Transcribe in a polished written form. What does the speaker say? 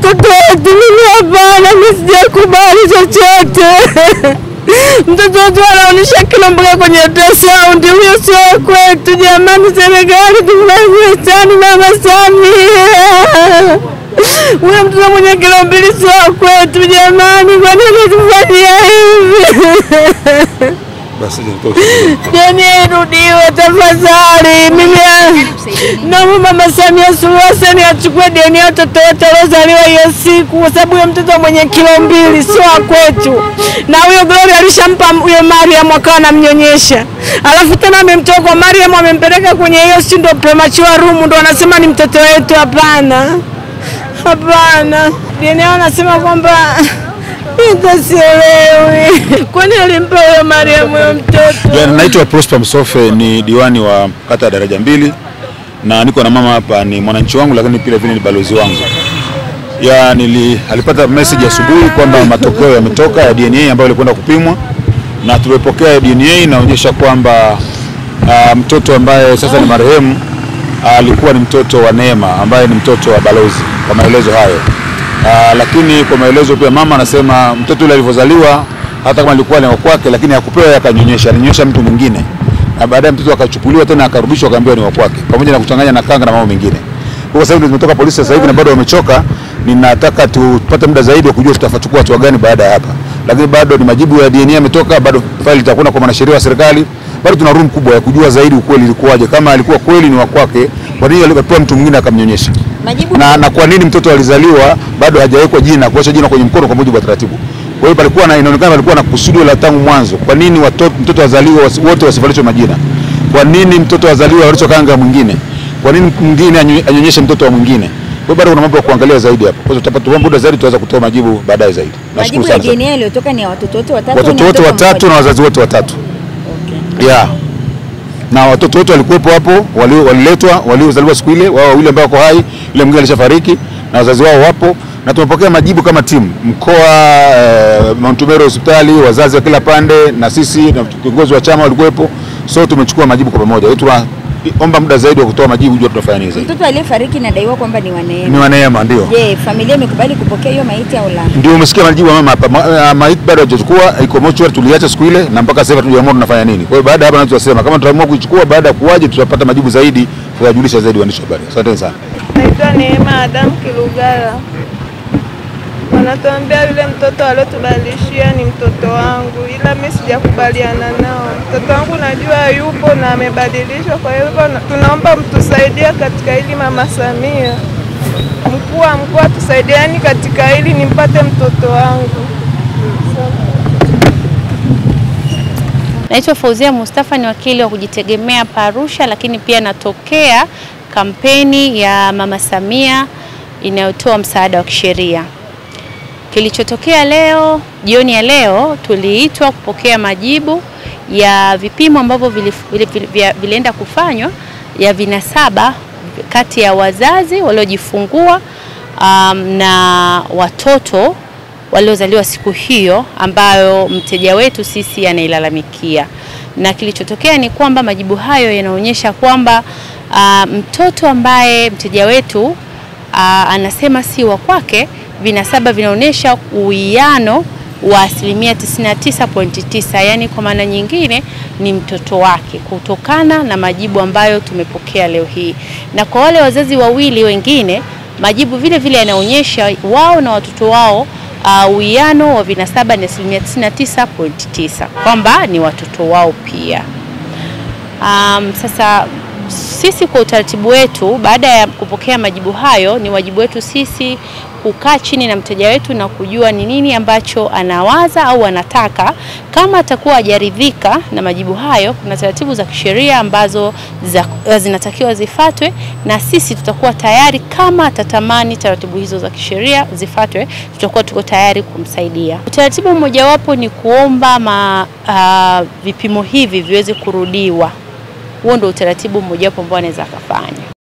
mtoto wetu. Mimi hapana, mimi sijakubali chochote. Mtoto wetu anaonyesha kila mpaka kwenye ultrasound. Huyo sio kwetu jamani, serikali tufanye sana Mama Samia. Huyo mtoto mwenye kilo 2 sio kwetu jamani, kwa nini tufanyia hivi? Basi ndio. Deni irudiwe tafadhali. Mimi na Mama Samia Suluhu Hassan achukue deni ya watoto wote waliozaliwa hiyo siku, kwa sababu huyo mtoto mwenye kilo 2 sio kwetu. Na huyo Gloria alishampa huyo Mariam akawa anamnyonyesha. Alafu tena amemtoa kwa Mariam amempeleka kwenye hiyo sindo premature room, ndo anasema ni mtoto wetu. Hapana. Hapana. Deni anasema kwamba nitasielewi. Kwani alimpa huyo Mariam huyo mtoto? Ya, naitwa Prosper Msofe, ni diwani wa kata ya Daraja Mbili, na niko na mama hapa, ni mwananchi wangu lakini pia vile ni balozi wangu. Ya, alipata message asubuhi kwamba matokeo yametoka ya DNA ambayo ilikwenda kupimwa, na tulipokea DNA inaonyesha kwamba mtoto ambaye sasa ni marehemu alikuwa ni mtoto wa Neema ambaye ni mtoto wa balozi, kwa maelezo hayo. Lakini kwa maelezo pia mama anasema mtoto yule alivyozaliwa hata kama alikuwa ni wa kwake, lakini hakupewa akanyonyesha, alinyonyesha mtu mwingine. Na baadaye mtoto akachukuliwa tena akarudishwa akaambiwa ni wa kwake, pamoja na kuchanganya na kanga na mambo mengine. Kwa sababu tumetoka polisi sasa hivi na bado wamechoka, ninataka tupate muda zaidi wa kujua tutachukua hatua gani baada ya hapa. Lakini bado ni majibu ya DNA yametoka, bado faili itakwenda kwa mwanasheria wa serikali. Bado tuna room kubwa ya kujua zaidi ukweli ulikuwaje, kama alikuwa kweli ni wa kwake, kwa nini alipewa mtu mwingine akamnyonyesha. Na kwa nini mtoto alizaliwa bado hajawekwa jina, kuacha jina kwenye mkono kwa mujibu wa taratibu. Kwa hiyo palikuwa inaonekana palikuwa na kusudio la tangu mwanzo. Kwa nini mtoto azaliwa wote wasivalishwe majina? Kwa nini mtoto azaliwa alicho kanga mwingine? Kwa nini mwingine anyonyeshe mtoto wa mwingine? Kwa bado kuna mambo ya kuangalia zaidi hapo. Kwa hiyo tutapata muda zaidi tuweza kutoa majibu baadaye zaidi. Nashukuru sana. Majibu ya DNA iliyotoka ni watoto wote watatu. Watoto wote watatu na wazazi wote watatu. Okay. Yeah. Na watoto wote walikuwepo hapo, waliletwa, waliozaliwa siku ile, wao wawili ambao wako hai, yule mwingine alishafariki, na wazazi wao wapo, na tumepokea majibu kama timu. Mkoa, Mount Meru hospitali, wazazi wa kila pande na sisi na kiongozi wa chama walikuwepo. So tumechukua majibu kwa pamoja. Tunaomba muda zaidi wa kutoa majibu jua tunafanya nini zaidi. Mtoto aliyefariki nadaiwa kwamba ni wa Neema. Ni wa Neema ndio. Je, familia imekubali kupokea hiyo maiti au la? Ndio umesikia majibu ya mama hapa. Maiti bado hajachukua, iko mochwari, tuliacha siku ile na mpaka sasa tunaamua tunafanya nini. Kwa hiyo baada hapa tunasema kama tutaamua kuichukua baada ya kuwaje tutapata majibu zaidi, tutajulisha zaidi waandishi wa habari. Asante sana. Naitwa Neema Adam Kilugala. Wanatuambia yule mtoto aliyotubadilishia ni mtoto wangu, ila mimi sijakubaliana nao. Mtoto wangu najua yupo na amebadilishwa, kwa hiyo tunaomba mtusaidie katika hili Mama Samia. Mkuu wa mkoa tusaidieni katika hili nimpate mtoto wangu. Naitwa Fauzia Mustafa, ni wakili wa kujitegemea Arusha, lakini pia natokea kampeni ya Mama Samia inayotoa msaada wa kisheria. Kilichotokea leo, jioni ya leo, tuliitwa kupokea majibu ya vipimo ambavyo vilienda kufanywa ya vinasaba kati ya wazazi waliojifungua na watoto waliozaliwa siku hiyo ambayo mteja wetu sisi anailalamikia. Na kilichotokea ni kwamba majibu hayo yanaonyesha kwamba mtoto ambaye mteja wetu anasema si wa kwake, vinasaba vinaonyesha uwiano wa 99.9%, yani kwa maana nyingine ni mtoto wake, kutokana na majibu ambayo tumepokea leo hii. Na kwa wale wazazi wawili wengine, majibu vile vile yanaonyesha wao na watoto wao uwiano wa vinasaba ni 99.9%, kwamba ni watoto wao pia. Sasa sisi kwa utaratibu wetu, baada ya kupokea majibu hayo, ni wajibu wetu sisi kukaa chini na mteja wetu na kujua ni nini ambacho anawaza au anataka. Kama atakuwa hajaridhika na majibu hayo, kuna taratibu za kisheria ambazo zinatakiwa zifuatwe, na sisi tutakuwa tayari, kama atatamani taratibu hizo za kisheria zifuatwe, tutakuwa tuko tayari kumsaidia. Utaratibu mmoja wapo ni kuomba vipimo hivi viweze kurudiwa. Huo ndio utaratibu mmoja wapo ambao anaweza kufanya.